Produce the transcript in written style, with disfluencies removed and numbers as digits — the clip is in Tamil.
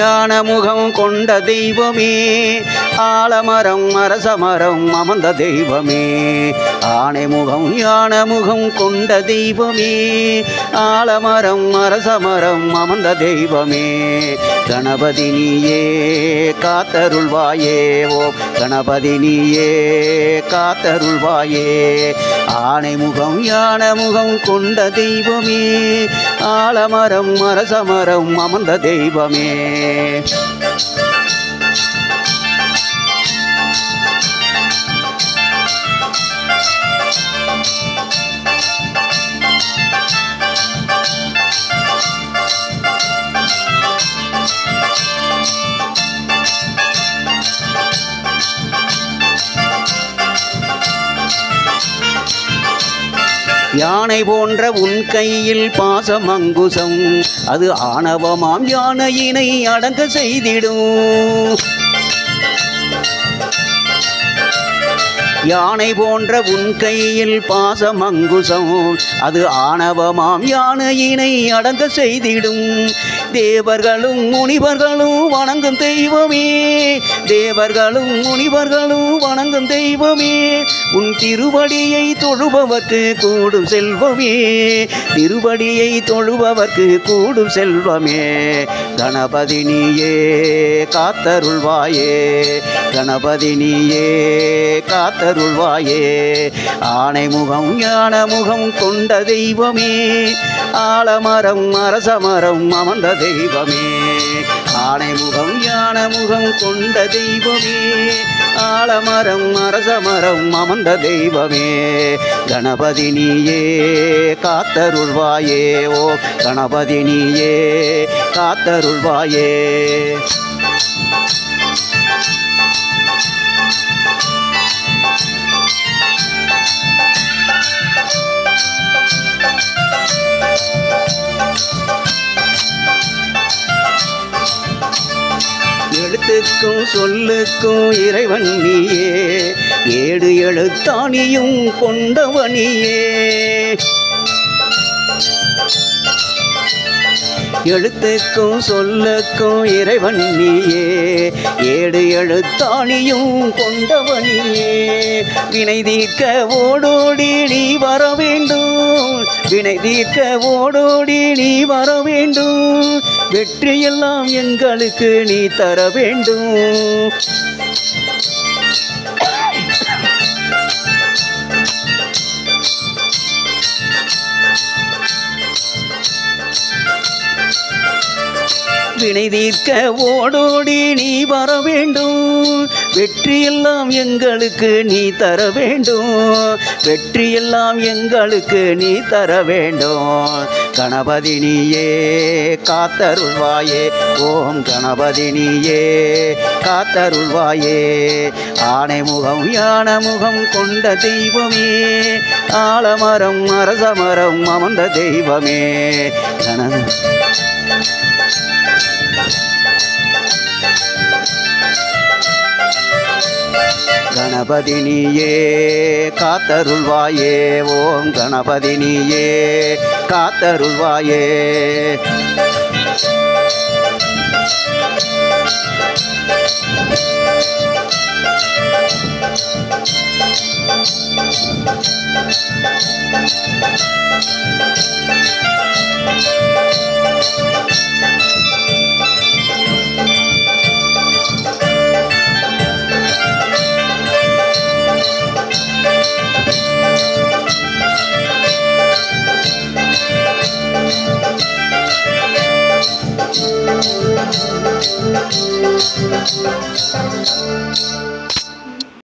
ஞான முகம் கொண்ட தெய்வமே ஆலமரம் அரசமரம் அமர்ந்த தெய்வமே ஆனைமுகம் ஞான முகம் கொண்ட தெய்வமே ஆலமரம் அரசமரம் அமர்ந்த தெய்வமே கணபதி நீயே காத்தருள்வாயே ஓம் கணபதி நீயே காத்தருள்வாயே ஆனைமுகம் ஞான முகம் கொண்ட தெய்வமே ஆலமரம் அரசமரம் அமர்ந்த தெய்வமே யானை போன்ற உன் கையில் பாசம் அங்குசம் அது ஆணவமாம் யானையினை அடங்க செய்திடும் யானை போன்ற உன் கையில் பாசம் அங்குசம் அது ஆணவமாம் யானையினை அடங்க செய்திடும் தேவர்களும் முனிவர்களும் வணங்கும் தெய்வமே தேவர்களும் முனிவர்களும் வணங்கும் தெய்வமே உன் திருவடியை தொழுபவர்க்கு கூடும் செல்வமே திருவடியை தொழுபவர்க்கு கூடும் செல்வமே கணபதி நீயே காத்தருள்வாயே கணபதி நீயே காத்தருள்வாயே ஆனைமுகம் ஞான முகம் கொண்ட தெய்வமே ஆலமரம் அரசமரம் அமர்ந்த தெய்வமே ஆனைமுகம் ஞான முகம் கொண்ட தெய்வமே ஆலமரம் அரசமரம் அமர்ந்த தெய்வமே கணபதி நீயே காத்தருள்வாயே ஓ கணபதி நீயே காத்தருள்வாயே எழுத்துக்கும் சொல்லுக்கும் இறைவன் நீயே ஏடு எழுத்தாணியும் கொண்டவனியே எழுத்துக்கும் சொல்லுக்கும் இறைவன் நீயே ஏடு எழுத்தாணியும் கொண்டவனியே வினை தீர்க்க ஓடோடி நீ வர வேண்டும் வினை தீர்க்க ஓடோடி நீ வர வேண்டும் வெற்றியெல்லாம் எங்களுக்கு நீ தர வேண்டும் வினை தீர்க்க ஓடோடி நீ வர வேண்டும் வெற்றியெல்லாம் எங்களுக்கு நீ தர வேண்டும் வெற்றியெல்லாம் எங்களுக்கு நீ தர வேண்டும் கணபதி நீயே காத்தருள்வாயே ஓம் கணபதி நீயே காத்தருள்வாயே ஆனைமுகம் ஞான முகம் கொண்ட தெய்வமே ஆலமரம் அரசமரம் அமர்ந்த தெய்வமே கணபதி நீயே காத்தருள்வாயே ஓம் கணபதி நீயே காத்தருள்வாயே